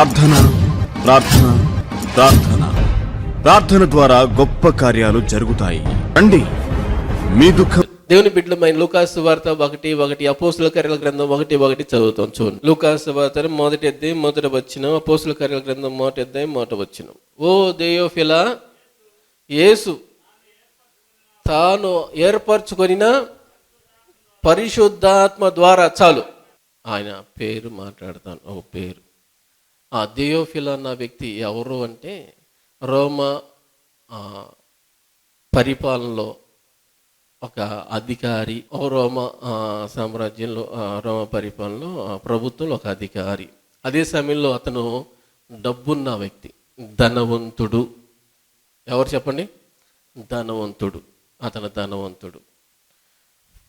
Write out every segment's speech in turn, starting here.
ప్రార్థన ప్రార్థన ప్రార్థన ప్రార్థన ద్వారా గొప్ప కార్యాలు జరుగుతాయి. రండి, మీ దుఃఖం. దేవుని బిడ్డలమైన లూకాసు వార్త 1:1, అపోస్తుల కార్యాల గ్రంథం 1:1 చదువుతాం. చూడండి, లూకాసు వార్త మొదటి వచనం, అపోస్తుల కార్యాల గ్రంథం 1 వచనం. ఓ దేయోఫిలా, యేసు తాను ఏర్పరచుకొనిన పరిశుద్ధాత్మ ద్వారా, చాలు ఆయన పేరు మాట్లాడతాను. ఓ పేరు. ఆ దేయోఫిలా అన్న వ్యక్తి ఎవరు అంటే, రోమా పరిపాలనలో ఒక అధికారి, రోమా సామ్రాజ్యంలో, రోమా పరిపాలనలో ప్రభుత్వంలో ఒక అధికారి. అదే సమయంలో అతను డబ్బున్న వ్యక్తి, ధనవంతుడు. ఎవరు చెప్పండి? ధనవంతుడు. అతను ధనవంతుడు.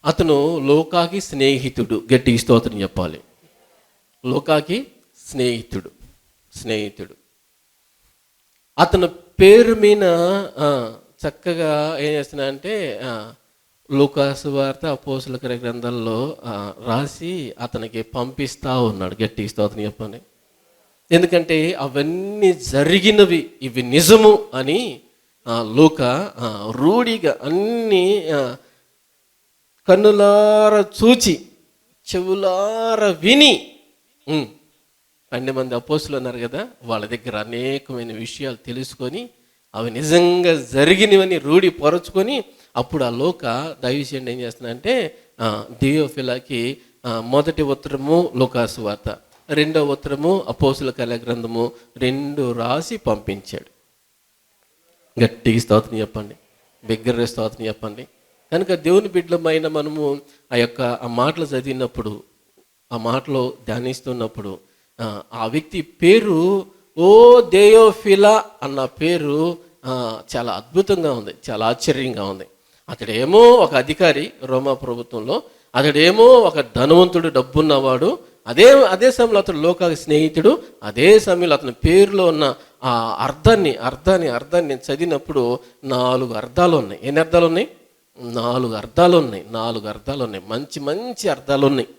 అతను లోకాకి స్నేహితుడు. గట్టిగా స్తోత్రం చెప్పాలి. లోకాకి స్నేహితుడు. అతని పేరు మీద చక్కగా ఏం చేస్తున్నా అంటే, లూకాసు వార్త, అపోస్తుల కార్యాల గ్రంథాల్లో రాసి అతనికి పంపిస్తా ఉన్నాడు. గట్టి స్తోత్రం చెప్పండి. ఎందుకంటే అవన్నీ జరిగినవి, ఇవి నిజము అని లూకా రూఢిగా అన్నీ కన్నులార చూచి చెవులార విని, 12 మంది అపోస్తులు ఉన్నారు కదా, వాళ్ళ దగ్గర అనేకమైన విషయాలు తెలుసుకొని అవి నిజంగా జరిగినవని రూఢి పరుచుకొని, అప్పుడు ఆ లోక దైవసేనుడు ఏం చేస్తున్నాడంటే, దియోఫిలాకి మొదటి ఉత్తరము లూకాసు వార్త, 2వ ఉత్తరము అపోస్తుల కార్యాల గ్రంథము 2 రాసి పంపించాడు. గట్టిగా స్తోత్రం చెప్పండి, బిగ్గరగా స్తోత్రం చెప్పండి. కనుక దేవుని బిడ్డలమైన మనము ఆ మాటలు చదివినప్పుడు, ఆ మాటలో ధ్యానిస్తున్నప్పుడు, ఆ వ్యక్తి పేరు ఓ దేయోఫిలా అన్న పేరు చాలా అద్భుతంగా ఉంది, చాలా ఆశ్చర్యంగా ఉంది. అతడేమో ఒక అధికారి రోమా ప్రభుత్వంలో, అతడేమో ఒక ధనవంతుడు, డబ్బున్నవాడు. అదే సమయంలో అతడు లోకాకి స్నేహితుడు. అదే సమయంలో అతని పేరులో ఉన్న ఆ అర్థాన్ని చదివినప్పుడు 4 అర్థాలు ఉన్నాయి. ఎన్ని అర్థాలు ఉన్నాయి? 4 అర్థాలు ఉన్నాయి. 4 అర్థాలు ఉన్నాయి. మంచి అర్థాలు ఉన్నాయి.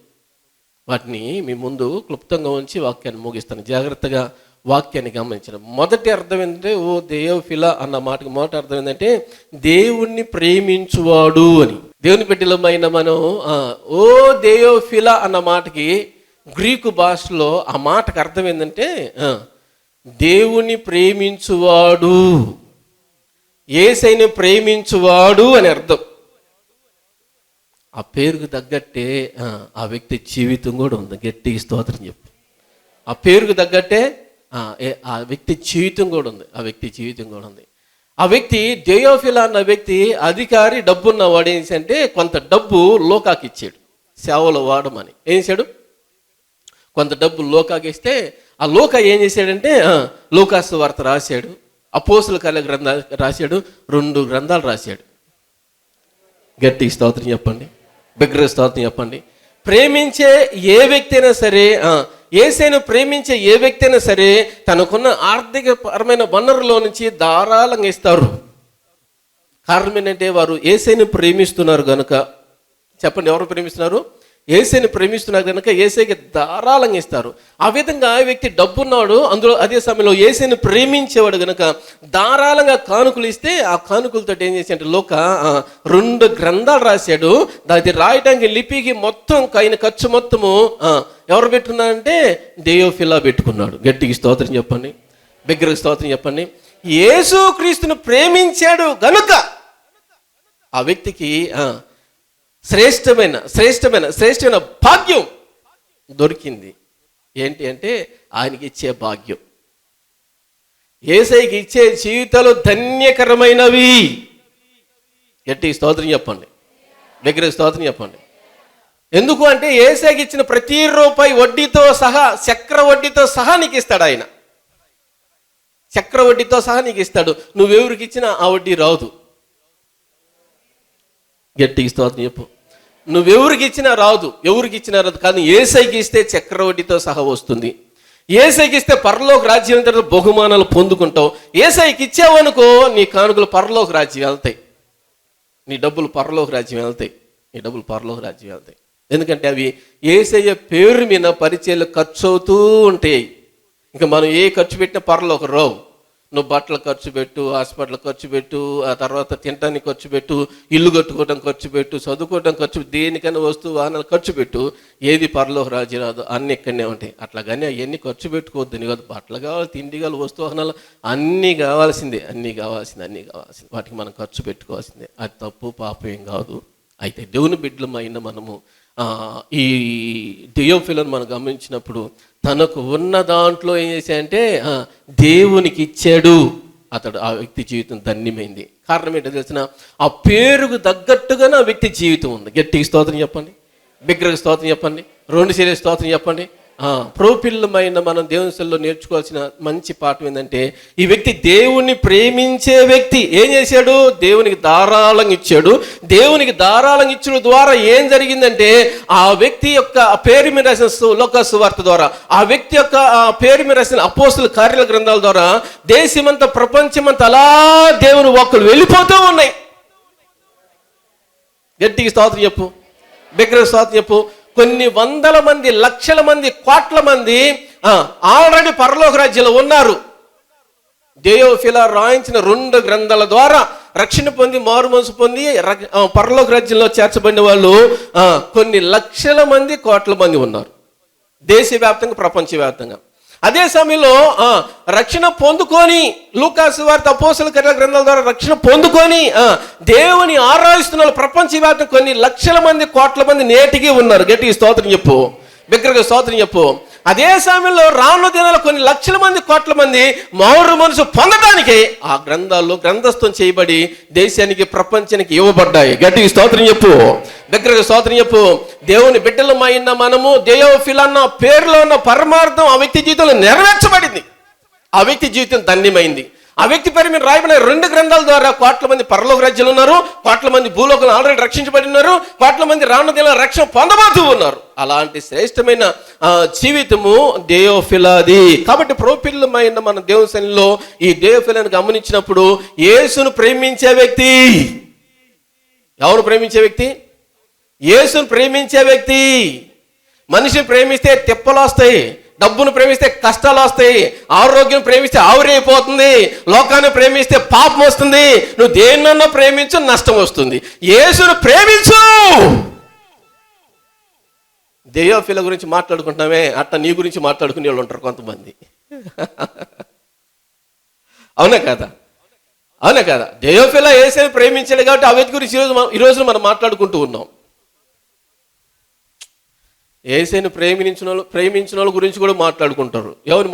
వాటిని మీ ముందు క్లుప్తంగా ఉంచి వాక్యాన్ని ముగిస్తాను. జాగ్రత్తగా వాక్యాన్ని గమనించడం. మొదటి అర్థం ఏంటంటే, ఓ దేయోఫిలా అన్న మాటకి మొదటి అర్థం ఏంటంటే, దేవుణ్ణి ప్రేమించువాడు అని. దేవుని బిడ్డలమైన మనం ఓ దేయోఫిలా అన్న మాటకి గ్రీకు భాషలో ఆ మాటకు అర్థం ఏంటంటే, దేవుణ్ణి ప్రేమించువాడు, యేసయ్యను ప్రేమించువాడు అని అర్థం. ఆ పేరుకు తగ్గట్టే ఆ వ్యక్తి జీవితం కూడా ఉంది. గట్టిగా స్తోత్రం చెప్పు. ఆ పేరుకు తగ్గట్టే ఆ వ్యక్తి జీవితం కూడా ఉంది. ఆ వ్యక్తి దేయోఫిలా అన్న వ్యక్తి అధికారి, డబ్బున్నవాడు. ఏం అంటే, కొంత డబ్బు లోకాకి ఇచ్చాడు, సేవలో వాడమని. ఏం చేశాడు? కొంత డబ్బు లోకాకి ఇస్తే, ఆ లోకా ఏం చేశాడంటే, లూకాసు వార్త రాశాడు, అపోస్తుల కార్యాల గ్రంథాలు రాశాడు, 2 గ్రంథాలు రాశాడు. గట్టి స్తోత్రం చెప్పండి, బిగ్గరగా స్తోత్రం చెప్పండి. ప్రేమించే ఏ వ్యక్తి అయినా సరే, యేసయ్యను ప్రేమించే ఏ వ్యక్తి అయినా సరే, తనకున్న ఆర్థిక పరమైన వనరులో నుంచి ధారాళంగా ఇస్తారు. కారణం ఏంటంటే, వారు యేసయ్యను ప్రేమిస్తున్నారు కనుక. చెప్పండి, ఎవరు ప్రేమిస్తున్నారు? యేసయ్యను ప్రేమిస్తున్నారు కనుక యేసయ్యకి ధారాళంగా ఇస్తారు. ఆ విధంగా ఆ వ్యక్తి డబ్బున్నాడు, అందులో అదే సమయంలో యేసయ్యను ప్రేమించేవాడు కనుక ధారాళంగా కానుకలు ఇస్తే, ఆ కానుకలతో ఏం చేశాడంటే లోక 2 గ్రంథాలు రాశాడు. దాన్ని రాయడానికి లిపికి మొత్తం అయిన ఖర్చు మొత్తము ఎవరు పెట్టుకున్నారంటే, దేయోఫిలా పెట్టుకున్నాడు. గట్టికి స్తోత్రం చెప్పండి, బిగ్గరగా స్తోత్రం చెప్పండి. యేసు క్రీస్తును ప్రేమించాడు గనుక ఆ వ్యక్తికి శ్రేష్టమైన భాగ్యం దొరికింది. ఏంటి అంటే, ఆయనకి ఇచ్చే భాగ్యం. యేసయ్యకి ఇచ్చే జీవితాలు ధన్యకరమైనవి. గట్టి స్తోత్రం చెప్పండి, దగ్గర స్తోత్రం చెప్పండి. ఎందుకు అంటే, యేసయ్యకి ఇచ్చిన ప్రతి రూపాయి వడ్డీతో సహా, చక్రవడ్డీతో సహా నీకు ఇస్తాడు. ఆయన చక్రవడ్డీతో సహా నీకు ఇస్తాడు. నువ్వెవరికి ఇచ్చినా ఆ వడ్డీ రాదు. గట్టి స్తోత్రం చెప్పు. నువ్వెవరికి ఇచ్చినా రాదు, కానీ యేసయ్యకి ఇస్తే చక్రవడ్డీతో సహా వస్తుంది. యేసయ్యకి ఇస్తే పరలోక రాజ్యం తర్వాత బహుమానాలు పొందుకుంటావు. యేసయ్యకి ఇచ్చావనుకో, నీ కానుకలు పరలోక రాజ్యం వెళ్తాయి, నీ డబ్బులు పరలోక రాజ్యం వెళ్తాయి. ఎందుకంటే అవి యేసయ్య పేరు మీద పరిచయాలు ఖర్చు అవుతూ ఉంటాయి. ఇంకా మనం ఏ ఖర్చు పెట్టినా పర్లోకి రావు. నువ్వు బట్టలు ఖర్చు పెట్టు, హాస్పిటల్ ఖర్చు పెట్టు, ఆ తర్వాత తినడానికి ఖర్చు పెట్టు, ఇల్లు కట్టుకోవడం ఖర్చు పెట్టు, చదువుకోవడం ఖర్చు, దేనికైనా వస్తువు వాహనాలు ఖర్చు పెట్టు, ఏది పరలోక రాజు రాదు, అన్నీ ఇక్కడనే ఉంటాయి. అట్లాగని అవన్నీ ఖర్చు పెట్టుకోవద్దు. నీ కాదు, బట్టలు కావాలి, తిండి కావాలి, వస్తువు వాహనాలు అన్నీ కావాల్సిందే, అన్నీ కావాల్సిందే. వాటికి మనం ఖర్చు పెట్టుకోవాల్సిందే. అది తప్పు, పాపం ఏం కాదు. అయితే దేవుని బిడ్డలమైన మనము ఈ థియోఫిలను మనం గమనించినప్పుడు తనకు ఉన్న దాంట్లో ఏం చేశాడంటే దేవునికి ఇచ్చాడు. అతడు ఆ వ్యక్తి జీవితం ధన్యమైంది. కారణం ఏంటో తెలిసిన, ఆ పేరుకు తగ్గట్టుగానే ఆ వ్యక్తి జీవితం ఉంది. గట్టికి స్తోత్రం చెప్పండి, బిగ్గరగా స్తోత్రం చెప్పండి, 2 సీరియస్ స్తోత్రం చెప్పండి. ప్రోపిల్లమైన మనం దేవుని సెల్లో నేర్చుకోవాల్సిన మంచి పాఠం ఏంటంటే, ఈ వ్యక్తి దేవుణ్ణి ప్రేమించే వ్యక్తి ఏం చేశాడు? దేవునికి ధారాళంగా ఇచ్చాడు. దేవునికి ధారాళంగా ఇచ్చడం ద్వారా ఏం జరిగిందంటే, ఆ వ్యక్తి యొక్క పేరు మీద రాసిన లోకా సువార్త ద్వారా, ఆ వ్యక్తి యొక్క పేరు మీద రాసిన అపోస్తుల కార్యాల గ్రంథాల ద్వారా దేశమంతా ప్రపంచమంతా అలా దేవుని వాక్కులు వెళ్ళిపోతూ ఉన్నాయి. గట్టికి స్తోత్రం చెప్పు, బిగ్గరగా స్తోత్రం చెప్పు. కొన్ని వందల మంది, లక్షల మంది, కోట్ల మంది ఆల్రెడీ పరలోక రాజ్యంలో ఉన్నారు. థియోఫిలా రాయించిన 2 గ్రంథాల ద్వారా రక్షణ పొంది, మారు మనసు పొంది పరలోక రాజ్యంలో చేర్చబడిన వాళ్ళు కొన్ని లక్షల మంది, కోట్ల మంది ఉన్నారు, దేశవ్యాప్తంగా, ప్రపంచవ్యాప్తంగా. అదే సమయంలో రక్షణ పొందుకొని, లూకా సువార్త, అపోస్తల కార్యాల గ్రంథాల ద్వారా రక్షణ పొందుకొని దేవుని ఆరాధిస్తున్న ప్రపంచవ్యాప్తంగా కొన్ని లక్షల మంది, కోట్ల మంది నేటికి ఉన్నారు. గట్టిగా స్తోత్రం చెప్పు, బిగ్గరగా స్తోత్రం చెప్పు. అదే సమయంలో రానున్న దినాల్లో కొన్ని లక్షల మంది, కోట్ల మంది మారు మనసు పొందడానికి ఆ గ్రంథాల్లో గ్రంథస్థం చేయబడి దేశానికి, ప్రపంచానికి ఇవ్వబడ్డాయి. గట్టిగా స్తోత్రం చెప్పు, దగ్గరగా స్తోత్రం చెప్పు. దేవుని బిడ్డలమైన మనము థియోఫిలా అన్న పేరులో ఉన్న పరమార్థం ఆ వ్యక్తి జీవితంలో నెరవేర్చబడింది. ఆ వ్యక్తి జీవితం ధన్యమైంది. ఆ వ్యక్తి పేరు మీద రాయబడిన 2 గ్రంథాల ద్వారా కోట్ల మంది పరలోక రాజ్యంలో ఉన్నారు, కోట్ల మంది భూలోకంలో ఆల్రెడీ రక్షించబడి ఉన్నారు, కోట్ల మంది రానున్న దినాల్లో రక్షణ పొందబోతూ ఉన్నారు. అలాంటి శ్రేష్టమైన జీవితము థియోఫిలాది. కాబట్టి ప్రోపిల్లమైన మన దేవుని సన్నిధిలో ఈ థియోఫిలాను గమనించినప్పుడు, యేసును ప్రేమించే వ్యక్తి, ఎవరు ప్రేమించే వ్యక్తి? యేసును ప్రేమించే వ్యక్తి. మనిషిని ప్రేమిస్తే తిప్పలు వస్తాయి, డబ్బును ప్రేమిస్తే కష్టాలు వస్తాయి, ఆరోగ్యం ప్రేమిస్తే ఆవిరైపోతుంది, లోకాన్ని ప్రేమిస్తే పాపం వస్తుంది. నువ్వు దేన్నన్నా ప్రేమించు, నష్టం వస్తుంది. యేసును ప్రేమించు. థియోఫిలా గురించి మాట్లాడుకుంటున్నామే, అట్లా నీ గురించి మాట్లాడుకునే వాళ్ళు ఉంటారు కొంతమంది. అవునా కదా? అవునా కదా? థియోఫిలా యేసుని ప్రేమించాడు కాబట్టి ఆ వ్యక్తి గురించి ఈరోజు మనం మాట్లాడుకుంటూ ఉన్నాం. యేసుని ప్రేమించిన వాళ్ళ గురించి కూడా మాట్లాడుకుంటారు. ఏమని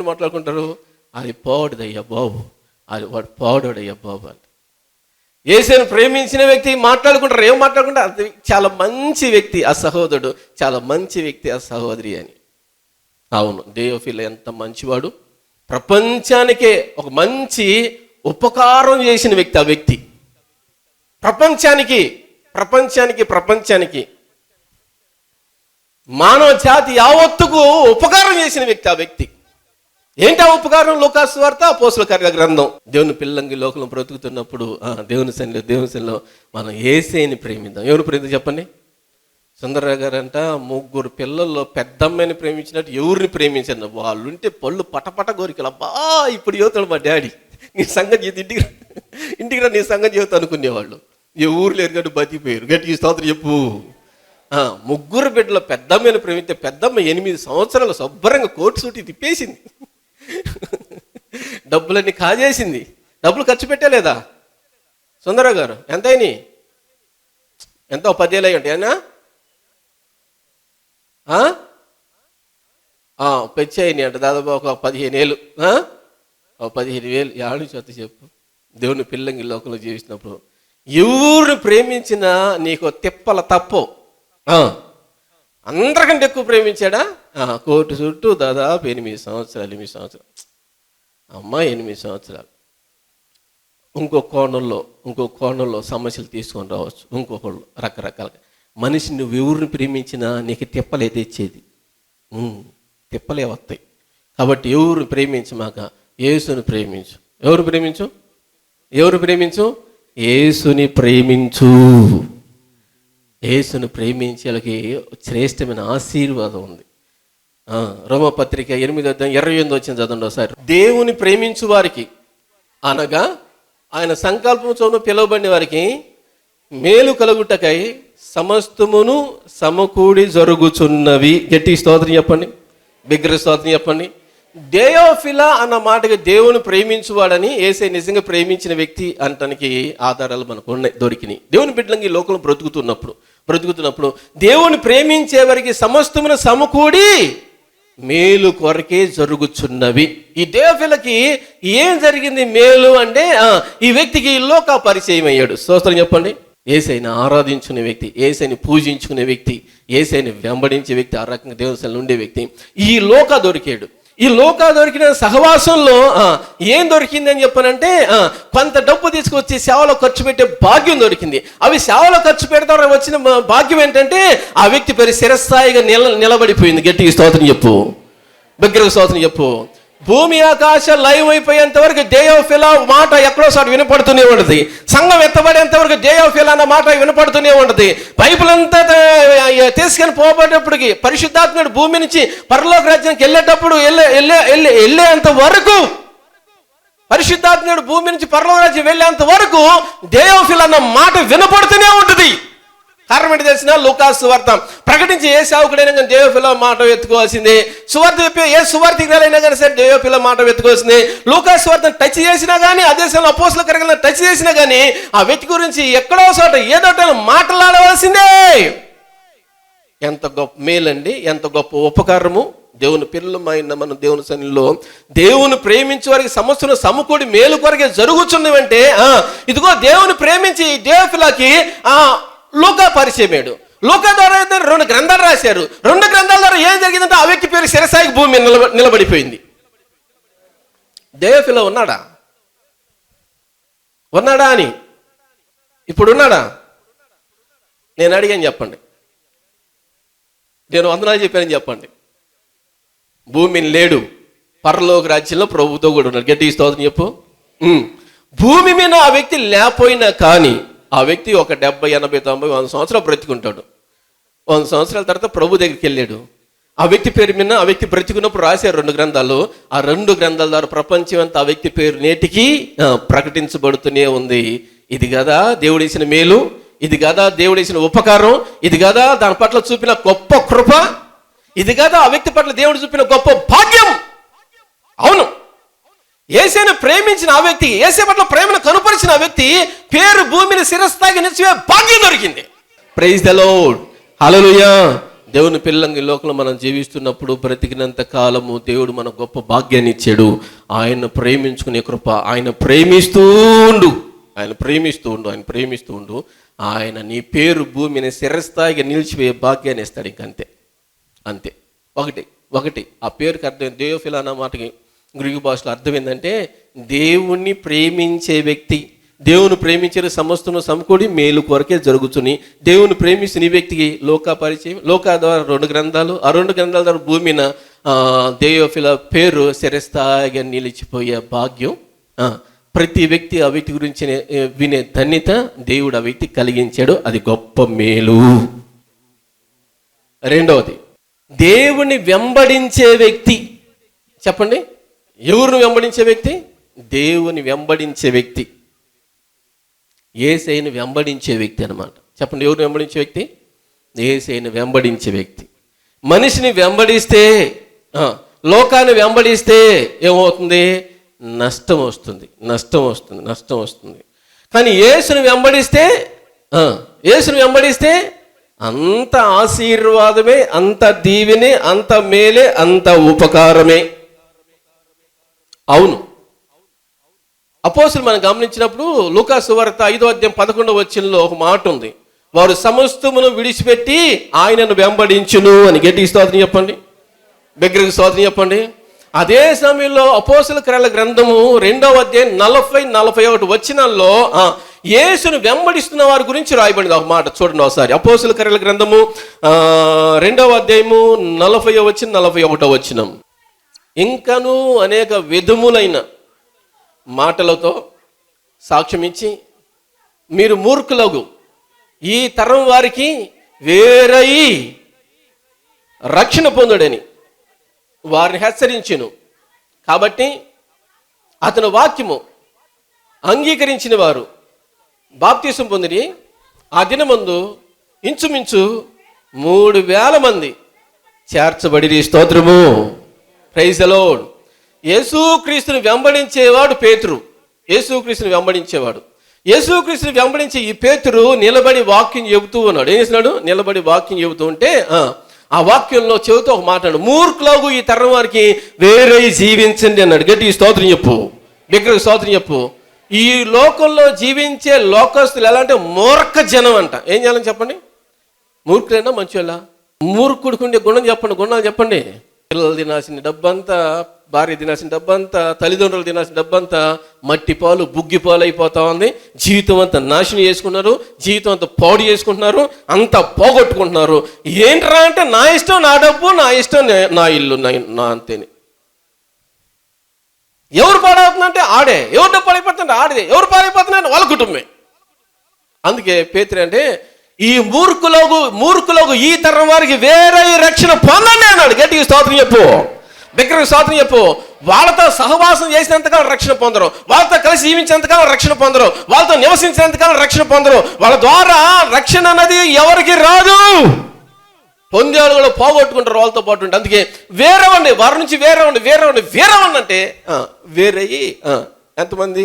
మాట్లాడుకుంటారు? అది పాడుదయ్యా బాబు, అది వాడు పాడోడయ్యా బాబు అని. యేసుని ప్రేమించిన వ్యక్తి మాట్లాడుకుంటారు. ఏం మాట్లాడుకుంటారు? అది చాలా మంచి వ్యక్తి ఆ సహోదరుడు, చాలా మంచి వ్యక్తి ఆ సహోదరి అని. అవును, థియోఫిలా ఎంత మంచివాడు, ప్రపంచానికే ఒక మంచి ఉపకారం చేసిన వ్యక్తి ఆ వ్యక్తి. ప్రపంచానికి మానవ జాతి యావత్తుకు ఉపకారం చేసిన వ్యక్తి ఆ వ్యక్తి. ఏంటి ఆ ఉపకారం? లూకా సువార్త, అపోస్తల కార్యాల గ్రంథం. దేవుని పిల్లంగి లోకంలో బ్రతుకుతున్నప్పుడు దేవుని సన్నిధిలో మనం యేసుని ప్రేమిద్దాం. ఎవరు ప్రేమిద్దాం చెప్పండి? సుందరరావు గారు అంట 3 పిల్లల్లో పెద్దమ్మాయిని ప్రేమించినట్టు ఎవరిని ప్రేమించారు? వాళ్ళుంటే పళ్ళు పటపట కోరికలు. అబ్బా ఇప్పుడు యువతడు మా డాడీ, నీ సంగతి చేతి ఇంటికి రా, నీ సంగతి చేత అనుకునేవాళ్ళు. ఏ ఊరు లేరు కాబట్టి బతికిపోయారు. గట్టిగా స్తోత్రం చెప్పు. 3 బిడ్డల పెద్దమ్మని ప్రేమిస్తే పెద్దమ్మ 8 సంవత్సరాలు శుభ్రంగా కోట్ సూటి తిప్పేసింది, డబ్బులన్నీ కాజేసింది. డబ్బులు ఖర్చు పెట్టలేదా సుందరరావు గారు? ఎంత అయినాయి? ఎంతో 10 ఏళ్ళు అయ్యి ఉంటాయన్నా? పెచ్చి అయినాయి అంట, దాదాపు ఒక 15 ఏళ్ళు. 15,000 ఏడు చేత చెప్పు. దేవుని పిల్లంగి లోకంలో జీవిస్తున్నప్పుడు ఎవరిని ప్రేమించినా నీకు తిప్పల తప్పవు. అందరికంటే ఎక్కువ ప్రేమించాడా? కోర్టు చుట్టూ దాదాపు 8 సంవత్సరాలు. అమ్మ 8 సంవత్సరాలు. ఇంకో కోణంలో సమస్యలు తీసుకొని రావచ్చు. ఇంకొకళ్ళు రకరకాలుగా. మనిషి నువ్వు ఎవరిని ప్రేమించినా నీకు తిప్పలే తెచ్చేది, తిప్పలే వస్తాయి. కాబట్టి ఎవరిని ప్రేమించమాక యేసుని ప్రేమించు. ఎవరు ప్రేమించు? యేసుని ప్రేమించు. యేసుని ప్రేమించేలకి శ్రేష్టమైన ఆశీర్వాదం ఉంది. రోమపత్రిక 8:28 చదవండి ఒకసారి. దేవుని ప్రేమించు వారికి అనగా ఆయన సంకల్పం చొప్పున పిలువబడిన వారికి మేలు కలుగుటకై సమస్తమును సమకూడి జరుగుచున్నవి. గట్టి స్తోత్రం చెప్పండి, బిగ్గర స్తోత్రం చెప్పండి. దేయోఫిలా అన్న మాటకి దేవుని ప్రేమించువాడని యేసయ్య నిజంగా ప్రేమించిన వ్యక్తి అనటానికి ఆధారాలు మనకు ఉన్నాయి, దొరికినాయి. దేవుని బిడ్డలంగా ఈ లోకంలో బ్రతుకుతున్నప్పుడు దేవుని ప్రేమించే వారికి సమస్తమును సమకూడి మేలు కొరకే జరుగుచున్నవి. ఈ దేయోఫిలాకి ఏం జరిగింది మేలు అంటే, ఈ వ్యక్తికి లోక పరిచయం అయ్యాడు. స్తోత్రం చెప్పండి. యేసయ్యని ఆరాధించుకునే వ్యక్తి, యేసయ్యని పూజించుకునే వ్యక్తి, యేసయ్యని వెంబడించే వ్యక్తి, ఆ రకంగా దేవుని సన్నిధిలో ఉండే వ్యక్తి ఈ లోక దొరికాడు. ఈ లోక దొరికిన సహవాసంలో ఏం దొరికింది అని చెప్పానంటే, కొంత డబ్బు తీసుకొచ్చి సేవలో ఖర్చు పెట్టే భాగ్యం దొరికింది. అవి సేవలో ఖర్చు పెడతారు వచ్చిన భాగ్యం ఏంటంటే, ఆ వ్యక్తి పేరు చిరస్థాయిగా నిలబడిపోయింది. గట్టిగా స్తోత్రం చెప్పు, బిగ్గరగా స్తోత్రం చెప్పు. భూమి ఆకాశ లైవ్ అయిపోయేంత వరకు దేయోఫిలా మాట ఎక్కడో సారి వినపడుతూనే ఉంటుంది. సంఘం ఎత్తబడేంత వరకు దేయోఫిలా అన్న మాట వినపడుతూనే ఉంటుంది. బైబిలంతా తీసుకొని పోబడేటప్పటికి పరిశుద్ధాత్ముడు భూమి నుంచి పరలోక రాజ్యానికి వెళ్ళేటప్పుడు వెళ్ళేంత వరకు, పరిశుద్ధాత్ముడు భూమి నుంచి పరలోక రాజ్యం వెళ్ళేంత వరకు దేయోఫిలా అన్న మాట వినపడుతూనే ఉంటుంది. కారణం ఏంటి తెలిసిన? లూకాసు సువార్త ప్రకటించి ఏ సేవకుడైనా కానీ దేయోఫిలా మాట ఎత్తుకోవాల్సిందే. సువార్త చెప్పి ఏ సువార్థికులైనా కానీ సరే దేయోఫిలా మాట ఎత్తుకోవాల్సిందే. లూకాసు సువార్తను టచ్ చేసినా కానీ, అదే సమయంలో అపోస్తల కార్యాలను టచ్ చేసినా కానీ ఆ వ్యక్తి గురించి ఎక్కడో చోట ఏదో మాట్లాడవలసిందే. ఎంత గొప్ప మేలండి, ఎంత గొప్ప ఉపకారము. దేవుని పిల్లలమైన మన దేవుని సన్నిధిలో దేవుని ప్రేమించే వారికి సమస్యను సమకూడి మేలు కొరకే జరుగుతున్నవంటే, ఇదిగో దేవుని ప్రేమించి దేయోఫిలాకి లూకా పరిచయమేడు. లూకా ద్వారా 2 గ్రంథాలు రాశారు. 2 గ్రంథాల ద్వారా ఏం జరిగిందంటే, ఆ వ్యక్తి పేరు శిరసాయి భూమి నిలబడిపోయింది. దేయోఫిలా ఉన్నాడా అని ఇప్పుడు ఉన్నాడా? నేను అడిగాను చెప్పండి, నేను వందనాలు చెప్పానని చెప్పండి. భూమిని లేడు, పరలోక రాజ్యంలో ప్రభుతో కూడా ఉన్నాడు. గట్టి స్తోత్రం చెప్పు. భూమి మీద ఆ వ్యక్తి లేకపోయినా కానీ ఆ వ్యక్తి ఒక 70, 80, 90, 100 సంవత్సరాలు బ్రతికుంటాడు. 100 సంవత్సరాల తర్వాత ప్రభు దగ్గరికి వెళ్ళాడు. ఆ వ్యక్తి పేరు మీద ఆ వ్యక్తి బ్రతికున్నప్పుడు రాశారు 2 గ్రంథాలు. ఆ 2 గ్రంథాల ద్వారా ప్రపంచం అంతా ఆ వ్యక్తి పేరు నేటికి ప్రకటించబడుతూనే ఉంది. ఇది కదా దేవుడేసిన మేలు, ఇది కదా దేవుడేసిన ఉపకారం, ఇది కదా దాని పట్ల చూపిన గొప్ప కృప, ఇది కదా ఆ వ్యక్తి పట్ల దేవుడు చూపిన గొప్ప భాగ్యం. అవును, యేసయ్యను ప్రేమించిన ఆ వ్యక్తి, యేసయ్య పట్ల ప్రేమను కనుపరిచిన ఆ వ్యక్తి పేరు భూమిని శిరస్థాయిగా నిలిచే భాగ్యం దొరికింది. ప్రైజ్ ద లార్డ్, హల్లెలూయా. దేవుని పిల్లలంగా ఈ లోకంలో మనం జీవిస్తున్నప్పుడు బ్రతికినంత కాలము దేవుడు మన గొప్ప భాగ్యాన్ని ఇచ్చాడు. ఆయన్ను ప్రేమించుకునే కృప, ఆయన ప్రేమిస్తూ ఉండు. ఆయన నీ పేరు భూమిని శిరస్థాయిగా నిలిచిపోయే భాగ్యాన్ని ఇస్తాడు. అంతే. ఒకటి ఆ పేరుకి అర్థం దేయోఫిలా అన్న మాటకి గ్రీకు భాషలో అర్థం ఏంటంటే, దేవుణ్ణి ప్రేమించే వ్యక్తి, దేవుని ప్రేమించే సమస్తను సమకూడి మేలు కొరకే జరుగుతుంది. దేవుని ప్రేమిస్తున్న ఈ వ్యక్తికి లోక పరిచయం, లోక ద్వారా 2 గ్రంథాలు, ఆ 2 గ్రంథాల ద్వారా భూమిన దేయోఫిలా పేరు శిరస్థాయిగా నిలిచిపోయే భాగ్యం ప్రతి వ్యక్తి ఆ వ్యక్తి గురించి వినే ధన్యత దేవుడు ఆ వ్యక్తి కలిగించాడు. అది గొప్ప మేలు. రెండవది, దేవుని వెంబడించే వ్యక్తి. చెప్పండి, ఎవరిని వెంబడించే వ్యక్తి? దేవుని వెంబడించే వ్యక్తి, యేసయ్యను వెంబడించే వ్యక్తి అన్నమాట. చెప్పండి, ఎవరిని వెంబడించే వ్యక్తి? యేసయ్యను వెంబడించే వ్యక్తి. మనిషిని వెంబడిస్తే, లోకాన్ని వెంబడిస్తే ఏమవుతుంది? నష్టం వస్తుంది. కానీ యేసుని వెంబడిస్తే అంత ఆశీర్వాదమే, అంత దీవెనే, అంత మేలే, అంత ఉపకారమే. అవును, అపోస్తలులు మనం గమనించినప్పుడు లూకా సువార్త 5:11 ఒక మాట ఉంది. వారు సమస్తమును విడిచిపెట్టి ఆయనను వెంబడించును అని. గట్టి స్తోత్రం చెప్పండి, బిగ్గరగా స్తోత్రం చెప్పండి. అదే సమయంలో అపోస్తలుల కార్యాల గ్రంథము 2వ అధ్యాయం 40-41 యేసును వెంబడిస్తున్న వారి గురించి రాయబడింది ఒక మాట. చూడండి ఒకసారి, అపోస్తలుల కార్యాల గ్రంథము 2వ అధ్యాయము 40-41. ఇంకనూ అనేక విధములైన మాటలతో సాక్ష్యం ఇచ్చి, మీరు మూర్ఖులగు ఈ తరం వారికి వేరై రక్షణ పొందుడని వారిని హెచ్చరించెను. కాబట్టి అతని వాక్యము అంగీకరించిన వారు బాప్తీసం పొందిరి. ఆ దినమందు ఇంచుమించు 3,000 మంది చేర్చబడిరి. స్తోత్రము. Praise the Lord. యేసుక్రీస్తుని వెంబడించేవాడు పేతురు. యేసుక్రీస్తుని వెంబడించేవాడు. యేసుక్రీస్తుని వెంబడించే ఈ పేతురు నిలబడి వాక్యం చెబుతూ ఉన్నాడు. ఏం చేస్తున్నాడు? నిలబడి వాక్యం చెబుతూ ఉంటే ఆ వాక్యంలో చెబుతూ ఒక మాట అన్నాడు, మూర్ఖులకు ఈ తరం వారికి వేరే జీవించండి అన్నాడు. గట్టి స్తోత్రం చెప్పు, బిగ్గరగా స్తోత్రం చెప్పు. ఈ లోకంలో జీవించే లోకస్తులు ఎలా అంటే మూర్ఖ జనం అంట. ఏం చేయాలని చెప్పండి? మూర్ఖులైనా మంచివాళ్ళ? మూర్ఖుడికుండే గుణం చెప్పండి, గుణాలు చెప్పండి. పిల్లలు తినాల్సిన డబ్బంతా, భార్య తినాల్సిన డబ్బంతా, తల్లిదండ్రులు తినాల్సిన డబ్బంతా మట్టి పాలు బుగ్గి పాలు అయిపోతా ఉంది. జీవితం అంతా నాశనం చేసుకున్నారు, జీవితం అంతా పాడు చేసుకుంటున్నారు, అంతా పోగొట్టుకుంటున్నారు. ఏంట్రా అంటే నా ఇష్టం, నా డబ్బు, నా ఇష్టం, నా ఇల్లు, నా అంతేని. ఎవరు పాడవుతుందంటే ఆడే, ఎవరు డబ్బు పాడైపోతుందంటే ఆడే, ఎవరు పాడైపోతున్నారంటే వాళ్ళ కుటుంబమే. అందుకే పేతురు అంటే ఈ మూర్ఖులకు ఈ తరం వారికి వేరే రక్షణ పొందండి అన్నాడు. గట్టిగా స్తోత్రం చెప్పు, బిగ్గరగా స్తోత్రం చెప్పు. వాళ్ళతో సహవాసం చేసినంతకాలం రక్షణ పొందరు, వాళ్ళతో కలిసి జీవించినంతకాలం రక్షణ పొందరు, వాళ్ళతో నివసించినంతకాలం రక్షణ పొందరు. వాళ్ళ ద్వారా రక్షణ అన్నది ఎవరికి రాదు. పొందేవాళ్ళు కూడా పోగొట్టుకుంటారు వాళ్ళతో పాటు ఉంటే. అందుకే వేరేవండి, వారి నుంచి వేరేవండి అంటే వేరయ్యి ఎంతమంది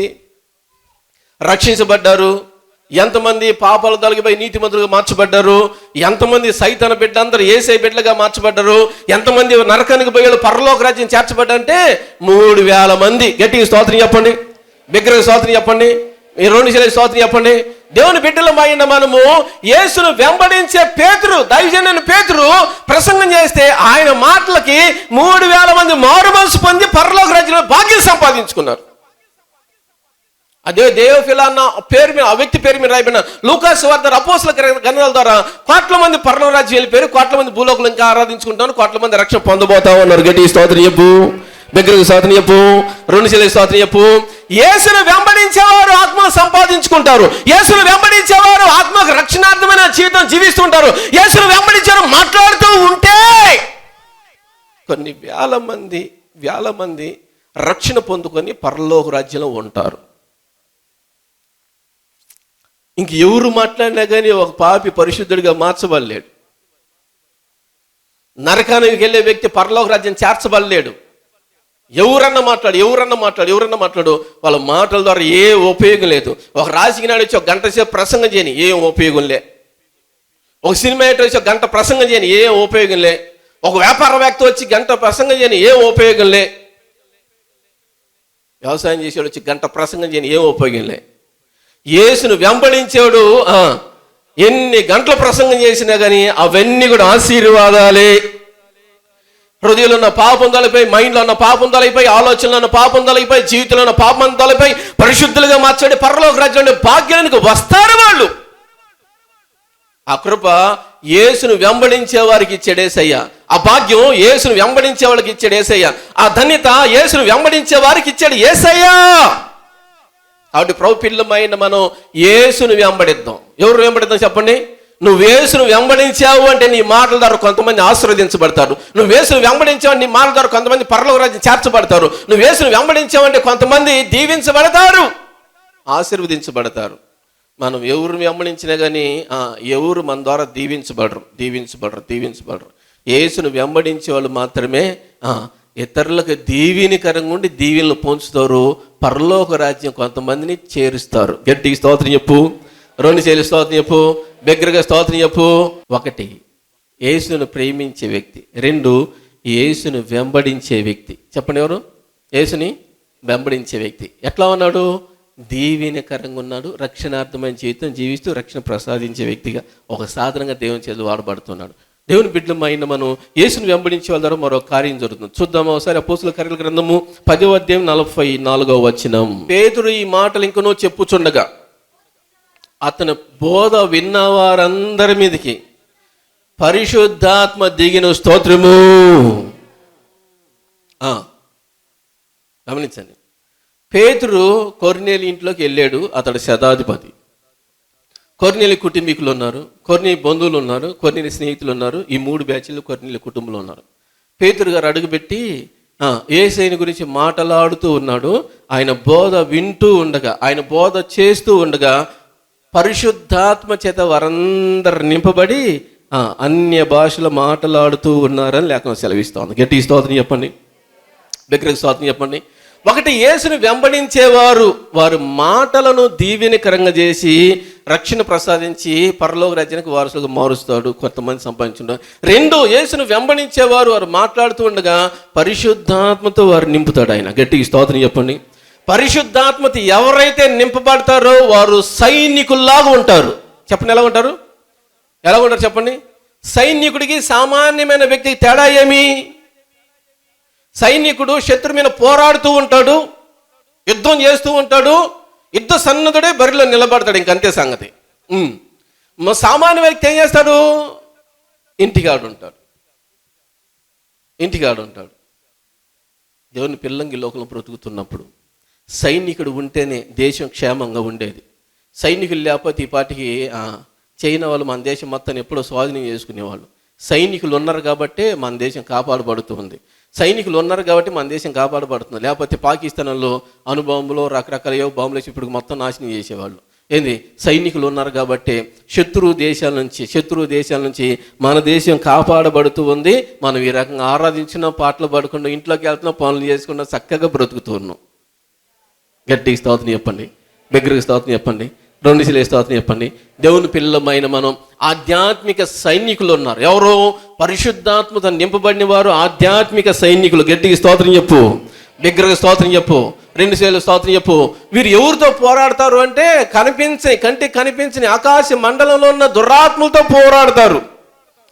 రక్షించబడ్డారు, ఎంతమంది పాపాలు తొలగిపోయి నీతిమంతులుగా మార్చబడ్డారు, ఎంతమంది సైతాన బిడ్డ అందరూ యేసే బిడ్డలుగా మార్చబడ్డారు, ఎంతమంది నరకానికి పోయి పరలోక రాజ్యం చేర్చబడ్డంటే 3,000 మంది. గట్టిగా స్తోత్రం చెప్పండి, బిగ్గరగా స్తోత్రం చెప్పండి, ఈ 2 శిల స్తోత్రం చెప్పండి. దేవుని బిడ్డలమైన మనము యేసును వెంబడించే పేతురు, దైవజనుడైన పేతురు ప్రసంగం చేస్తే ఆయన మాటలకి 3,000 మంది మారు మనసు పొంది పరలోక రాజ్యంలో భాగ్యం సంపాదించుకున్నారు. అదే దేవఫిలా అన్న పేరు మీద, ఆ వ్యక్తి పేరు మీద రాయబడిన లూకాసు సువార్త అపోస్తల గ్రంథాల ద్వారా కోట్ల మంది పరలోక రాజ్యం వెళ్ళిపోయారు, కోట్ల మంది భూలోకంలో ఇంకా ఆరాధించుకుంటారు, కోట్ల మంది రక్షణ పొందబోతా ఉన్నారు. గట్టి స్తోత్రం చెప్పు, బిగ్గరగా స్తోత్రం చెప్పు, 2 శిల స్తోత్రం చెప్పు. యేసును వెంబడించేవారు ఆత్మను సంపాదించుకుంటారు. యేసును వెంబడించేవారు ఆత్మకు రక్షణార్థమైన జీవితం జీవిస్తుంటారు. యేసును వెంబడించారు మాట్లాడుతూ ఉంటే కొన్ని వేల మంది రక్షణ పొందుకొని పరలోక రాజ్యంలో ఉంటారు. ఇంక ఎవరు మాట్లాడినా కానీ ఒక పాపి పరిశుద్ధుడిగా మార్చబడలేడు. నరకానికి వెళ్ళే వ్యక్తి పరలోక రాజ్యం చేర్చబడలేడు. ఎవరన్నా మాట్లాడు వాళ్ళ మాటల ద్వారా ఏ ఉపయోగం లేదు. ఒక రాజకీయ నాడు వచ్చి 1 గంట సేపు ప్రసంగం చేయని ఏం ఉపయోగం లే. ఒక సినిమా యాక్టర్ వచ్చి 1 గంట ప్రసంగం చేయని ఏం ఉపయోగం లే. ఒక వ్యాపారవేత్త వచ్చి 1 గంట ప్రసంగం చేయని ఏం ఉపయోగం లే. వ్యవసాయం చేసేవాడు వచ్చి 1 గంట ప్రసంగం చేయని ఏం ఉపయోగం లే. యేసును వెంబడించేవాడు ఎన్ని గంటల ప్రసంగం చేసినా కానీ అవన్నీ కూడా ఆశీర్వాదాలే. హృదయంలో ఉన్న పాపం తొలగిపోయి, మైండ్లో ఉన్న పాపం తొలగిపోయి, ఆలోచనలో ఉన్న పాపం తొలగిపోయి, జీవితంలో ఉన్న పాపం తొలగిపోయి పరిశుద్ధులుగా మార్చండి పరలోక రాజ్యంలో భాగ్యానికి వస్తారు వాళ్ళు. ఆ కృప యేసును వెంబడించే వారికి ఇచ్చాడు యేసయ్య. ఆ భాగ్యం యేసును వెంబడించే వాళ్ళకి ఇచ్చాడు యేసయ్య. ఆ ధన్యత యేసును వెంబడించే వారికి ఇచ్చాడు యేసయ్య. కాబట్టి ప్రభు పిల్లమైన మనం యేసును వెంబడిద్దాం. ఎవరు వెంబడిద్దాం చెప్పండి? నువ్వు యేసును వెంబడించావు అంటే నీ మాటల ద్వారా కొంతమంది ఆశీర్వదించబడతారు. నువ్వు యేసును వెంబడించావు అంటే నీ మాటల ద్వారా కొంతమంది పరలోక రాజ్యం చేర్చబడతారు. నువ్వు యేసును వెంబడించావు అంటే కొంతమంది దీవించబడతారు, ఆశీర్వదించబడతారు. మనం ఎవరు వెంబడించినా కానీ ఎవరు మన ద్వారా దీవించబడరు. యేసును వెంబడించే వాళ్ళు మాత్రమే ఇతరులకు దీవెనకరంగా ఉండి దీవెనలు పొంచుతారు, పరలోక రాజ్యం కొంతమందిని చేరుస్తారు. గట్టిగా స్తోత్రం చెప్పు, 2 శైలి స్తోత్రం చెప్పు, బిగ్గరగా స్తోత్రం చెప్పు. 1 యేసును ప్రేమించే వ్యక్తి, 2 యేసును వెంబడించే వ్యక్తి. చెప్పండి ఎవరు? యేసుని వెంబడించే వ్యక్తి. ఎట్లా ఉన్నాడు? దీవెనకరంగా ఉన్నాడు, రక్షణార్థమైన జీవితం జీవిస్తూ రక్షణ ప్రసాదించే వ్యక్తిగా ఒక సాధనంగా దేవుని చేతులు వాడబడుతున్నాడు. దేవుని బిడ్డలమైన మనం యేసును వెంబడించే వాళ్ళ ద్వారా మరో కార్యం జరుగుతుంది. చూద్దాం ఒకసారి అపోస్తలుల కార్యాల గ్రంథము 10వ అధ్యాయం 44వ వచనం. పేతురు ఈ మాటలు ఇంకనూ చెప్పుచుండగా అతని బోధ విన్న వారందరి మీదకి పరిశుద్ధాత్మ దిగిన. స్తోత్రము. గమనించండి, పేతురు కొర్నేలి ఇంట్లోకి వెళ్ళాడు. అతడు శతాధిపతి. కొర్నేలి కుటుంబీకులు ఉన్నారు, కొర్నేలి బంధువులు ఉన్నారు, కొర్నేలి స్నేహితులు ఉన్నారు. ఈ 3 బ్యాచ్లు కొర్నేలి కుటుంబంలో ఉన్నారు. పేతురు గారు అడుగుపెట్టి యేసయ్యని గురించి మాట్లాడుతూ ఉన్నాడు. ఆయన బోధ వింటూ ఉండగా, ఆయన బోధ చేస్తూ ఉండగా పరిశుద్ధాత్మ చేత వారందరు నింపబడి అన్య భాషలు మాట్లాడుతూ ఉన్నారని లేఖనం సెలవిస్తోంది. గట్టి స్తోత్రం చెప్పండి, దగ్గరికి స్తోత్రం చెప్పండి. ఒకటి, యేసుని వెంబడించేవారు వారి మాటలను దీవెనకరంగా చేసి రక్షణ ప్రసాదించి పరలోక రాజ్యానికి వారసులుగా మారుస్తాడు, కొంతమంది సంపాదించుంటారు. రెండు, యేసును వెంబడించేవారు వారు మాట్లాడుతూ ఉండగా పరిశుద్ధాత్మతో వారు నింపుతాడు ఆయన. గట్టిగా స్తోత్రం చెప్పండి. పరిశుద్ధాత్మతో ఎవరైతే నింపబడతారో వారు సైనికుల్లాగా ఉంటారు. చెప్పండి, ఎలా ఉంటారు? ఎలా ఉంటారు చెప్పండి. సైనికుడికి సామాన్యమైన వ్యక్తికి తేడా ఏమి? సైనికుడు శత్రు మీద పోరాడుతూ ఉంటాడు, యుద్ధం చేస్తూ ఉంటాడు, యుద్ధ సన్నద్ధుడే బరిలో నిలబడతాడు, ఇంకంతే సంగతి. సామాన్య వ్యక్తి ఏం చేస్తాడు? ఇంటికాడు ఉంటాడు. దేవుని పిల్లంగి లోకంలో బ్రతుకుతున్నప్పుడు సైనికుడు ఉంటేనే దేశం క్షేమంగా ఉండేది. సైనికులు లేకపోతే ఈ పాటికి చైనా వాళ్ళు మన దేశం మొత్తాన్ని ఎప్పుడో స్వాధీనం చేసుకునేవాళ్ళు. సైనికులు ఉన్నారు కాబట్టే మన దేశం కాపాడబడుతుంది. సైనికులు ఉన్నారు కాబట్టి మన దేశం కాపాడబడుతుంది. లేకపోతే పాకిస్తాన్లో అణుబాంబులు రకరకాల బాంబులు వేసి ఇప్పుడు మొత్తం నాశనం చేసేవాళ్ళు. ఏంది? సైనికులు ఉన్నారు కాబట్టి శత్రు దేశాల నుంచి మన దేశం కాపాడబడుతూ ఉంది. మనం ఈ రకంగా ఆరాధించిన పాటలు పాడుకుండా ఇంట్లోకి వెళ్తున్నా, పనులు చేసుకున్నా, చక్కగా బ్రతుకుతూ ఉన్నాం. గట్టికి స్తోత్రం చెప్పండి, దగ్గరికి స్తోత్రం చెప్పండి, రెండు శిలే స్తోత్రం చెప్పండి. దేవుని పిల్లలమైన మనం ఆధ్యాత్మిక సైనికులు ఉన్నారు. ఎవరు? పరిశుద్ధాత్మతో నింపబడిన వారు ఆధ్యాత్మిక సైనికులు. గట్టికి స్తోత్రం చెప్పు, దగ్గరగా స్తోత్రం చెప్పు, రెండు శైలు స్తోత్రం చెప్పు. వీరు ఎవరితో పోరాడతారు అంటే కంటికి కనిపించని ఆకాశ మండలంలో ఉన్న దురాత్మలతో పోరాడతారు.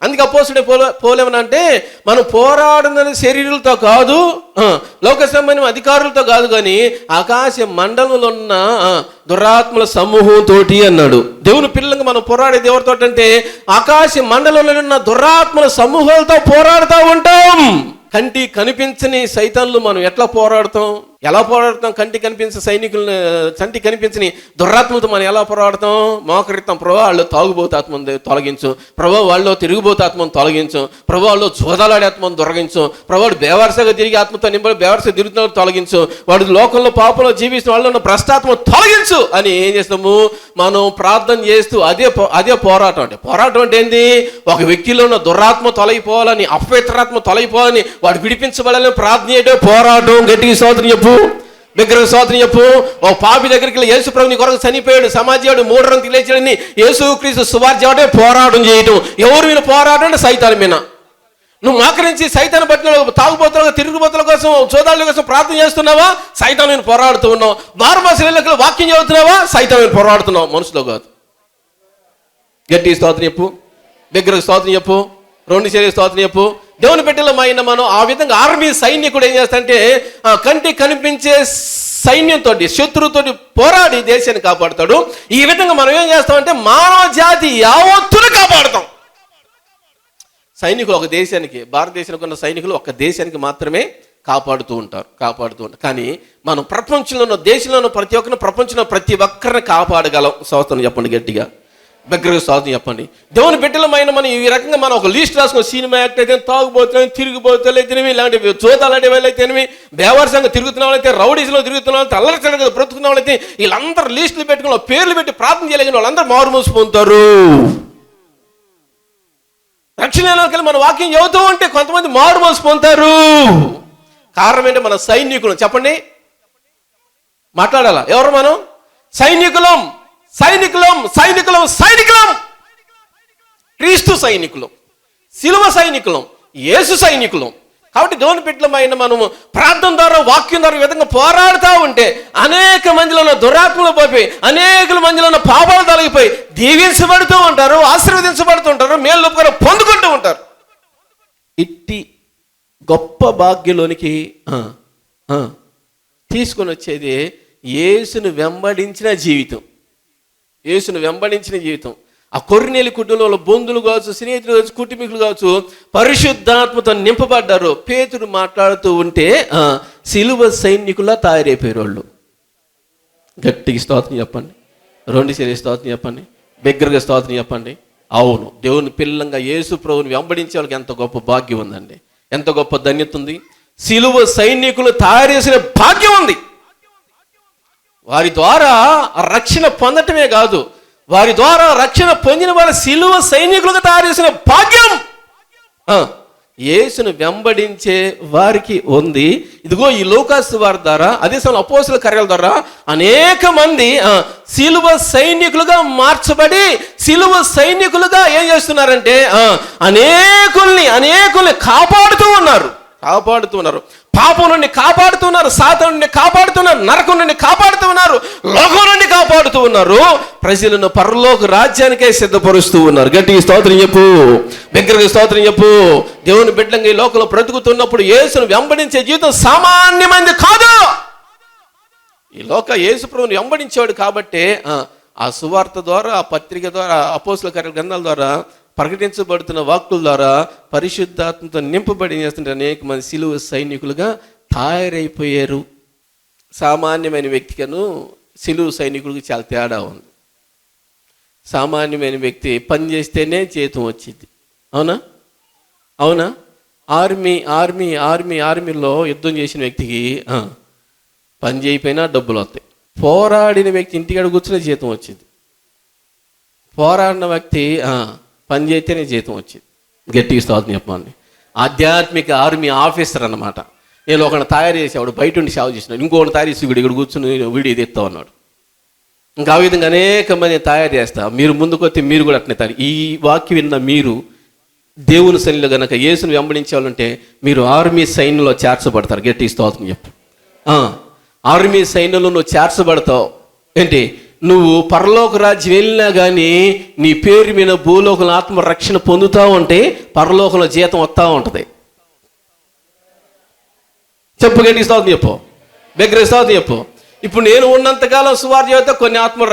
అందుకే అపోస్తుడే పోలేమనంటే మనం పోరాడుతున్న శరీరులతో కాదు, లోక సంబంధం అధికారులతో కాదు, కానీ ఆకాశ మండలంలో ఉన్న దురాత్మల సమూహంతో అన్నాడు. దేవుని పిల్లలకు మనం పోరాడేది ఎవరితో అంటే ఆకాశ మండలంలో ఉన్న దురాత్మల సమూహాలతో పోరాడుతూ ఉంటాం. కంటి కనిపించని సైతాన్లు మనం ఎట్లా పోరాడుతాం? కంటి కనిపించని దురాత్మతో మనం ఎలా పోరాడతాం? మోకరిస్తాం, ప్రభా వాళ్ళు తాగుబోతు ఆత్మను తొలగించు, ప్రభా వాళ్ళు తిరుగుబోతు ఆత్మను తొలగించు, ప్రభా వాళ్ళు జోదాలాడే ఆత్మను తొలగించు, ప్రభావాడు బేవర్సగా తిరిగి ఆత్మతో నింపడి బేవర్సగా తిరుగుతున్న తొలగించు, వాడు లోకంలో పాపంలో జీవిస్తున్న వాళ్ళు ఉన్న భ్రష్టాత్మ తొలగించు అని ఏం చేస్తాము? మనం ప్రార్థన చేస్తూ అదే పోరాటం. పోరాటం అంటే ఏంది? ఒక వ్యక్తిలో ఉన్న దురాత్మ తొలగిపోవాలని, అపవిత్రాత్మ తొలగిపోవాలని, వాడు విడిపించబడాలని ప్రార్థన చేయడం పోరాటం. గట్టిగా స్తోత్రం చెప్పు, దగ్గర స్తోత్రం చెప్పు. ఓ పాపి దగ్గరికి యేసు ప్రభు నీ కొరకు చనిపోయాడు, సమాజాడు 3 రంగులు లేచాడని యేసు క్రీస్తు సువార్త చేయడం పోరాటం చేయటం. ఎవరి మీద పోరాటం అంటే సైతాన్ మీద. నువ్వు మోకరించి సైతాన్ పట్టిన తాగుబోతుల తిరుగుబోతుల కోసం, చోదాల కోసం ప్రార్థన చేస్తున్నావా? సైతాన్ మీద పోరాడుతూ ఉన్నావు. బారమాసలకు వాక్యం చదువుతున్నావా? సైతాన్ మీద పోరాడుతున్నావు, మనుషులో కాదు. గట్టి స్తోత్రం చెప్పు, దగ్గర స్తోత్రం చెప్పు, రెండు శరీర స్తోత్రం చెప్పు. దేవుని బిడ్డలమైన మనం ఆ విధంగా ఆర్మీ సైనికుడు ఏం చేస్తాడంటే కంటికి కనిపించే సైన్యంతో శత్రువుతో పోరాడి దేశాన్ని కాపాడుతాడు. ఈ విధంగా మనం ఏం చేస్తామంటే మానవ జాతి యావత్తును కాపాడుతాం. సైనికులు ఒక దేశానికి, భారతదేశానికి ఉన్న సైనికులు ఒక దేశానికి మాత్రమే కాపాడుతూ ఉంటారు. కానీ మనం ప్రపంచంలో ఉన్న దేశంలో ఉన్న ప్రతి ఒక్కరిని, ప్రపంచంలో ప్రతి ఒక్కరిని కాపాడగలం. స్తోత్రం చెప్పండి, గట్టిగా దగ్గరగా స్తోత్రం చెప్పండి. దేవుని బిడ్డలమైన మనం ఈ రకంగా మనం ఒక లిస్ట్ రాసుకుని, సినిమా యాక్టర్ అయితే, తాగుబోతున్నా, తిరిగిపోతులైతేనేమి, ఇలాంటి చోదాలాంటి వాళ్ళైతేనేమి, బేవర్సంగా తిరుగుతున్న వాళ్ళైతే, రౌడీస్లో తిరుగుతున్న వాళ్ళైతే, అల్లరిచల్లగా బ్రతుకున్న వాళ్ళైతే, వీళ్ళందరూ లిస్టులు పెట్టుకుని పేర్లు పెట్టి ప్రార్థన చేయలేని వాళ్ళందరూ మారు మూసిపోతారు. రక్షణలోకి మన వాక్యం చెబుతూ ఉంటే కొంతమంది మారు మోసిపోతారు. కారణం ఏంటి? మన సైనికులు. చెప్పండి, మాట్లాడాలా? ఎవరు మనం? సైనికులం, క్రీస్తు సైనికులం, శిలువ సైనికులం, యేసు సైనికులం. కాబట్టి దేవుని బిడ్డలమైన మనము ప్రార్థన ద్వారా, వాక్యం ద్వారా ఈ విధంగా పోరాడుతూ ఉంటే అనేక మందిలో ఉన్న దురాత్మలు పోయి, అనేక మందిలో ఉన్న పాపాలు తొలగిపోయి దీవించబడుతూ ఉంటారు, ఆశీర్వదించబడుతూ ఉంటారు, మేలు పొందుకుంటూ ఉంటారు. ఇట్టి గొప్ప భాగ్యంలోనికి తీసుకొని వచ్చేది యేసును వెంబడించిన జీవితం. ఆ కొర్నేలి కుటుంబంలో బంధువులు కావచ్చు, స్నేహితులు కావచ్చు, కుటుంబీకులు కావచ్చు, పరిశుద్ధాత్మతో నింపబడ్డారు. పేతురు మాట్లాడుతూ ఉంటే సిలువ సైనికులా తయారైపోయారు వాళ్ళు. గట్టిగా స్తోత్రం చెప్పండి, రెండు శరీర స్తోత్రం చెప్పండి, బిగ్గరగా స్తోత్రం చెప్పండి. అవును, దేవుని పిల్లంగా యేసు ప్రభువుని వెంబడించే వాళ్ళకి ఎంత గొప్ప భాగ్యం ఉందండి. ఎంత గొప్ప ధన్యత ఉంది. సిలువ సైనికులు తయారు చేసిన భాగ్యం ఉంది. వారి ద్వారా రక్షణ పొందటమే కాదు, వారి ద్వారా రక్షణ పొందిన వాళ్ళ సిలువ సైనికులుగా తయారు చేసిన భాగ్యం యేసును వెంబడించే వారికి ఉంది. ఇదిగో ఈ లూకాసు వారి ద్వారా, అదే సమయంలో అపోస్తలుల కార్యాల ద్వారా అనేక మంది సిలువ సైనికులుగా మార్చబడి సిలువ సైనికులుగా ఏం చేస్తున్నారంటే అనేకుల్ని కాపాడుతూ ఉన్నారు. పాపం నుండి కాపాడుతున్నారు, సాతాను నుండి కాపాడుతున్నారు, నరకం నుండి కాపాడుతున్నారు, లోకం నుండి కాపాడుతూ ఉన్నారు, ప్రజలను పరలోక రాజ్యానికే సిద్ధపరుస్తూ ఉన్నారు. గట్టిగా స్తోత్రం చెప్పు, దగ్గరగా స్తోత్రం చెప్పు. దేవుని బిడ్డలంగా ఈ లోకంలో బ్రతుకుతున్నప్పుడు యేసును వెంబడించే జీవితం సామాన్యమైనది కాదు. ఈ యేసు ప్రభువుని వెంబడించేవాడు కాబట్టే ఆ సువార్త ద్వారా, ఆ పత్రిక ద్వారా, అపోస్తలుల కార్యాల గ్రంథాల ద్వారా ప్రకటించబడుతున్న వాక్కుల ద్వారా పరిశుద్ధాత్మతో నింపబడి చేస్తుంటే అనేక మంది సిలువ సైనికులుగా తయారైపోయారు. సామాన్యమైన వ్యక్తికను సిలువ సైనికుడికి చాలా తేడా ఉంది. సామాన్యమైన వ్యక్తి పని చేస్తేనే జీతం వచ్చింది. అవునా? ఆర్మీలో యుద్ధం చేసిన వ్యక్తికి పని చేయకపోయినా డబ్బులు వస్తాయి. పోరాడిన వ్యక్తి ఇంటికాడ కూర్చునే జీతం వచ్చింది. పోరాడిన వ్యక్తి పని చేస్తేనే జీతం వచ్చింది. గట్టిగా స్తోత్రం చెప్పండి. ఆధ్యాత్మిక ఆర్మీ ఆఫీసర్ అన్నమాట. నేను ఒకరిని తయారు చేసేవాడు, బయట ఉండి సేవ చేసినాడు, ఇంకొకటి తయారు చేసి ఇక్కడ కూర్చుని వీడియో తెస్తా ఉన్నాడు. ఇంకా ఆ విధంగా అనేక మంది తయారు చేస్తా. మీరు ముందుకు వస్తే మీరు కూడా అట్నే తయారు. ఈ వాక్యం విన్న మీరు దేవుని సైన్యంలో కనుక యేసును వెంబడించే వాళ్ళంటే మీరు ఆర్మీ సైన్యంలో చేర్చబడతారు. గట్టిగా స్తోత్రం చెప్పు. ఆర్మీ సైన్యంలో నువ్వు చేర్చబడతావు. ఏంటి, నువ్వు పరలోక రాజ్యం వెళ్ళినా కానీ నీ పేరు మీద భూలోకంలో ఆత్మ రక్షణ పొందుతూ ఉంటే పరలోకంలో జీతం వస్తూ ఉంటుంది. చెప్పు, గట్టి స్తోత్రం చెప్పు, దగ్గర స్తోత్రం చెప్పు. ఇప్పుడు నేను ఉన్నంతకాలం సువార్త చేస్తే కొన్ని ఆత్మలు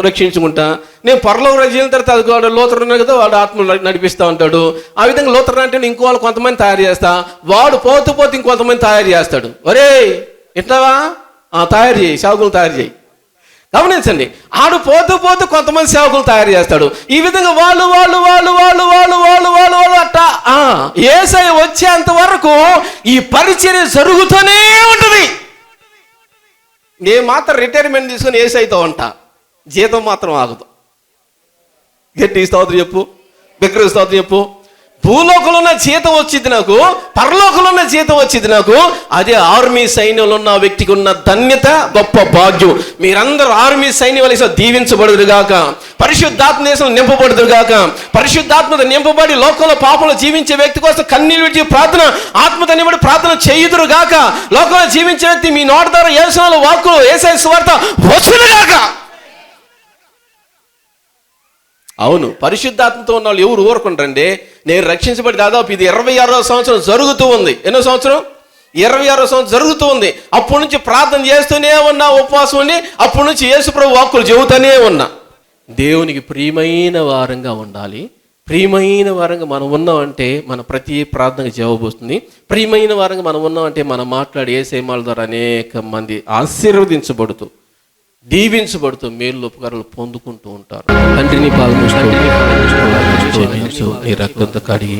రక్షించుకుంటా. నేను పరలోక రాజ్యం తర్వాత అది లోతరు ఉన్నాడు కదా, వాడు ఆత్మలు నడిపిస్తూ ఉంటాడు. ఆ విధంగా లోతరు అంటే ఇంకో వాళ్ళు కొంతమంది తయారు చేస్తా, వాడు పోతూ ఇంకొంతమంది తయారు చేస్తాడు. ఒరే ఇట్లావా తయారు చేయి, సేవకులు తయారు చేయి. గమనించండి, ఆడు పోతూ కొంతమంది సేవకులు తయారు చేస్తాడు. ఈ విధంగా వాళ్ళు అట్టా యేసయ్య వచ్చేంత వరకు ఈ పరిచర్య జరుగుతూనే ఉంటుంది. నేను మాత్రం రిటైర్మెంట్ తీసుకుని యేసయ్యతో ఉంటా, జీతం మాత్రం ఆగదు. గట్టి స్తోత్రం చెప్పు, దగ్గర స్తోత్రం చెప్పు. భూలోకంలో ఉన్న జీతం వచ్చింది నాకు, పరలోకంలో ఉన్న జీతం వచ్చింది నాకు. అదే ఆర్మీ సైన్యంలో ఉన్న వ్యక్తికి ఉన్న ధన్యత, గొప్ప భాగ్యం. మీరందరూ ఆర్మీ సైన్యం వలె దీవించబడుదురుగాక, పరిశుద్ధాత్మ దేశం నింపబడుదురుగాక. పరిశుద్ధాత్మతో నింపబడి లోకంలో పాపంలో జీవించే వ్యక్తి కోసం కన్నీళ్ళు విడిచి ప్రార్థన, ఆత్మతో నింపబడి ప్రార్థన చేయుదురుగాక. లోకంలో జీవించే వ్యక్తి మీ నోటి ద్వారా యేసునామములో వాక్కులు, యేసయ్య సువార్త వచ్చునుగాక. అవును, పరిశుద్ధాత్మతో ఉన్న వాళ్ళు ఎవరు ఊరుకుంటారండి? నేను రక్షించబడి దాదాపు ఇది 26వ సంవత్సరం జరుగుతూ ఉంది. ఎన్నో సంవత్సరం? 26వ సంవత్సరం జరుగుతూ ఉంది. అప్పటి నుంచి ప్రార్థన చేస్తూనే ఉన్నా, ఉపవాసం ఉండి అప్పటి నుంచి యేసు ప్రభు వాక్కులు చెబుతూనే ఉన్నా. దేవునికి ప్రియమైన వారంగా ఉండాలి. ప్రియమైన వారంగా మనం ఉన్నామంటే మన ప్రతి ప్రార్థనకు జవాబు వస్తుంది. ప్రియమైన వారంగా మనం ఉన్నామంటే మనం మాట్లాడే యేసయ్య ద్వారా అనేక మంది ఆశీర్వదించబడుతూ, దీవించబడుతూ మేలు ఉపకారాలు పొందుకుంటూ ఉంటారు. తండ్రిని నీ రక్తంతో కడిగి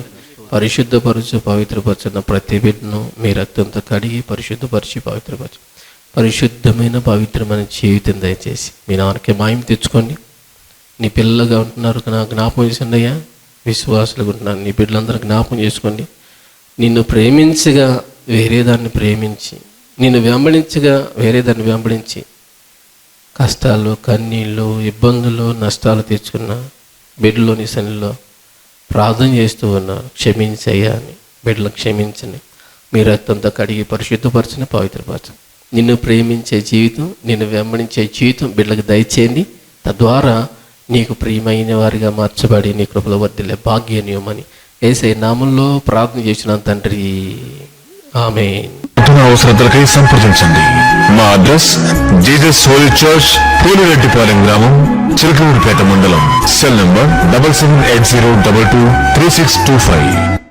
పరిశుద్ధపరచు, పవిత్రపరచున్న ప్రతి బిడ్డను మీ రక్తంతో కడిగి పరిశుద్ధపరిచి పవిత్రపరచు. పరిశుద్ధమైన పవిత్రమైన జీవితం దయచేసి మీ నాన్నకి మాయం తెచ్చుకోండి. నీ పిల్లలుగా ఉంటున్నారు, జ్ఞాపకం చేసిండి అయ్యా. విశ్వాసులుగా ఉంటున్నారు, నీ బిడ్డలందరూ జ్ఞాపకం చేసుకోండి. నిన్ను ప్రేమించగా వేరేదాన్ని ప్రేమించి, నిన్ను వెంబడించగా వేరేదాన్ని వెంబడించి కష్టాలు, కన్నీళ్ళు, ఇబ్బందులు, నష్టాలు తెచ్చుకున్న బిడ్డలోని సన్నిలో ప్రార్థన చేస్తూ ఉన్నారు. క్షమించయ్యా అని, బిడ్డలను క్షమించని, మీ రక్తంతో కడిగి పరిశుద్ధపరచిన, పవిత్రపరచని. నిన్ను ప్రేమించే జీవితం, నిన్ను వెంబడించే జీవితం బిడ్డలకు దయచేయండి. తద్వారా నీకు ప్రియమైన వారిగా మార్చబడి నీ కృపలో వర్ధిల్లే భాగ్యనియమని యేసయ్య నామములో ప్రార్థన చేసిన తండ్రి, ఆమేన్. అవసరతలకై సంప్రదించండి. మా అడ్రస్ జీసస్ హోలీ చర్చ్, పూలిరెడ్డిపాలెం గ్రామం, చిలకలూరుపేట మండలం. Cell number 7780223625.